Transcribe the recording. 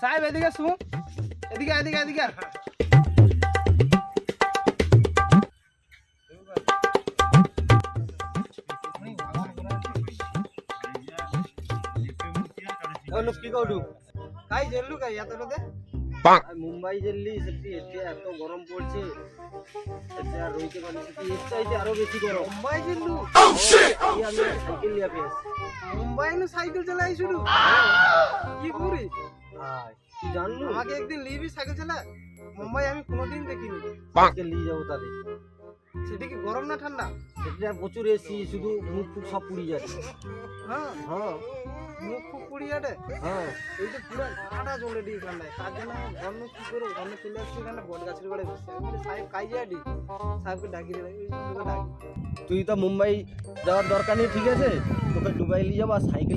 সাহেব এদিকে শুন, এদিকে এদিকে এদিকে। কি কৌটু কাই জেললু কাই এত রাতে? মুম্বাই জেললি সেটি এত গরম পড়ছে, এতে আর রইতে পারি সেটি এর চাইতে আরো বেশি গরম। মুম্বাই জেললু? এই আমি সাইকেল লিয়া পেয়েছি। মুম্বাই নু সাইকেল চালাই শুরু? কি করি? কি জানলু? আমাকে একদিন লিবি সাইকেল চালা? মুম্বাই আমি কোনোদিন দেখিনি। সাইকেল নিয়ে যাবো তাহলে। সেটা কি গরম না ঠান্ডা? সেটা প্রচুর এসি, শুধু মুখ ফুক সব পুড়ি যাচ্ছে। হ্যাঁ, হ্যাঁ মুখ ফুক পুড়িয়াটে। হ্যাঁ এই যে পুরো কাটা জ্বলে দি এখানটায়, তার জন্য অন্য কি করে অন্য চলে আসছে এখানে বট গাছের গোড়ায় বসে। আমি বলি সাহেব কাই যাডি, সাহেবকে ডাকি রে, ওই তোকে ডাকি। তুই তো মুম্বাই যাওয়ার দরকার নেই, ঠিক আছে, তোকে দুবাই নিয়ে যাবো আর সাইকেল